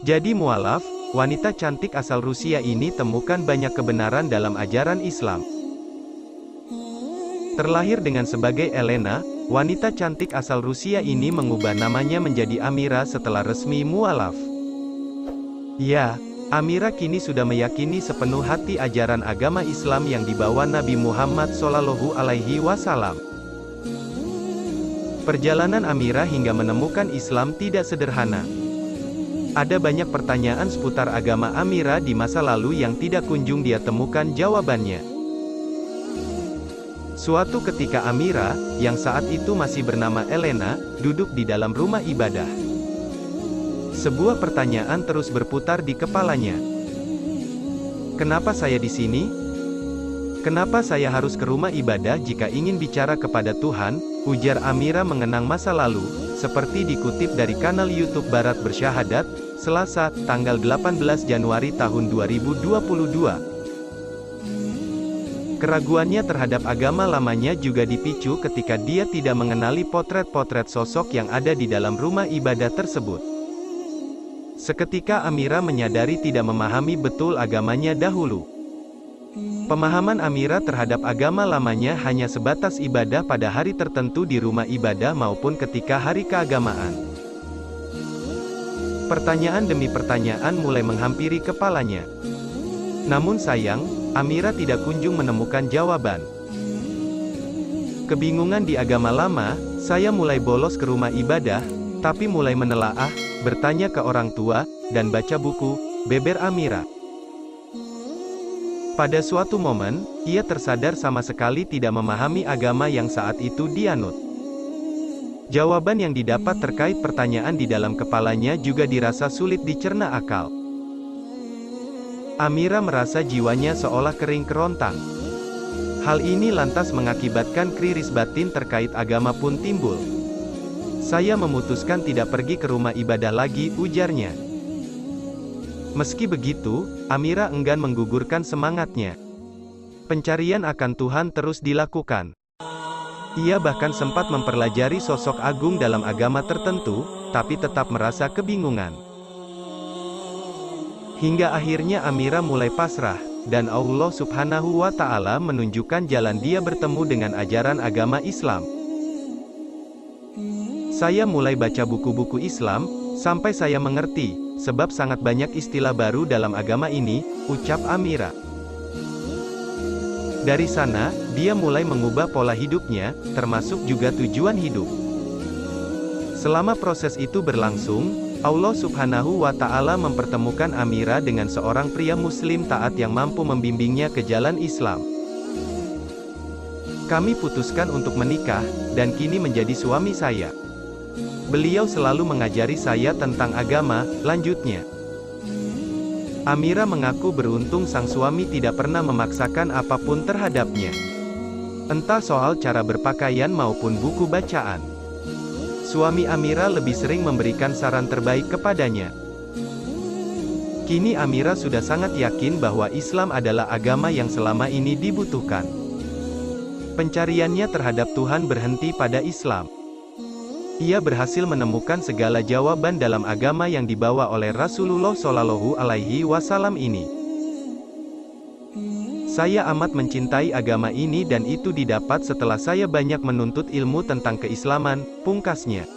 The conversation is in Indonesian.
Jadi mualaf, wanita cantik asal Rusia ini temukan banyak kebenaran dalam ajaran Islam. Terlahir dengan sebagai Elena, wanita cantik asal Rusia ini mengubah namanya menjadi Amira setelah resmi mualaf. Ya, Amira kini sudah meyakini sepenuh hati ajaran agama Islam yang dibawa Nabi Muhammad SAW. Perjalanan Amira hingga menemukan Islam tidak sederhana. Ada banyak pertanyaan seputar agama Amira di masa lalu yang tidak kunjung dia temukan jawabannya. Suatu ketika Amira, yang saat itu masih bernama Elena, duduk di dalam rumah ibadah. Sebuah pertanyaan terus berputar di kepalanya. Kenapa saya di sini? Kenapa saya harus ke rumah ibadah jika ingin bicara kepada Tuhan? Ujar Amira mengenang masa lalu, seperti dikutip dari kanal YouTube Barat Bersyahadat, Selasa, tanggal 18 Januari tahun 2022. Keraguannya terhadap agama lamanya juga dipicu ketika dia tidak mengenali potret-potret sosok yang ada di dalam rumah ibadah tersebut. Seketika Amira menyadari tidak memahami betul agamanya dahulu. Pemahaman Amira terhadap agama lamanya hanya sebatas ibadah pada hari tertentu di rumah ibadah maupun ketika hari keagamaan. Pertanyaan demi pertanyaan mulai menghampiri kepalanya. Namun sayang, Amira tidak kunjung menemukan jawaban. Kebingungan di agama lama, saya mulai bolos ke rumah ibadah, tapi mulai menelaah, bertanya ke orang tua, dan baca buku, beber Amira. Pada suatu momen, ia tersadar sama sekali tidak memahami agama yang saat itu dianut. Jawaban yang didapat terkait pertanyaan di dalam kepalanya juga dirasa sulit dicerna akal. Amira merasa jiwanya seolah kering kerontang. Hal ini lantas mengakibatkan krisis batin terkait agama pun timbul. Saya memutuskan tidak pergi ke rumah ibadah lagi, ujarnya. Meski begitu, Amira enggan menggugurkan semangatnya. Pencarian akan Tuhan terus dilakukan. Ia bahkan sempat mempelajari sosok agung dalam agama tertentu, tapi tetap merasa kebingungan. Hingga akhirnya Amira mulai pasrah, dan Allah Subhanahu wa Ta'ala menunjukkan jalan dia bertemu dengan ajaran agama Islam. Saya mulai baca buku-buku Islam, sampai saya mengerti, sebab sangat banyak istilah baru dalam agama ini, ucap Amira. Dari sana, dia mulai mengubah pola hidupnya, termasuk juga tujuan hidup. Selama proses itu berlangsung, Allah Subhanahu wa Ta'ala mempertemukan Amira dengan seorang pria Muslim taat yang mampu membimbingnya ke jalan Islam. Kami putuskan untuk menikah, dan kini menjadi suami saya. Beliau selalu mengajari saya tentang agama, lanjutnya. Amira mengaku beruntung sang suami tidak pernah memaksakan apapun terhadapnya. Entah soal cara berpakaian maupun buku bacaan. Suami Amira lebih sering memberikan saran terbaik kepadanya. Kini Amira sudah sangat yakin bahwa Islam adalah agama yang selama ini dibutuhkan. Pencariannya terhadap Tuhan berhenti pada Islam. Ia berhasil menemukan segala jawaban dalam agama yang dibawa oleh Rasulullah SAW ini. Saya amat mencintai agama ini dan itu didapat setelah saya banyak menuntut ilmu tentang keislaman, pungkasnya.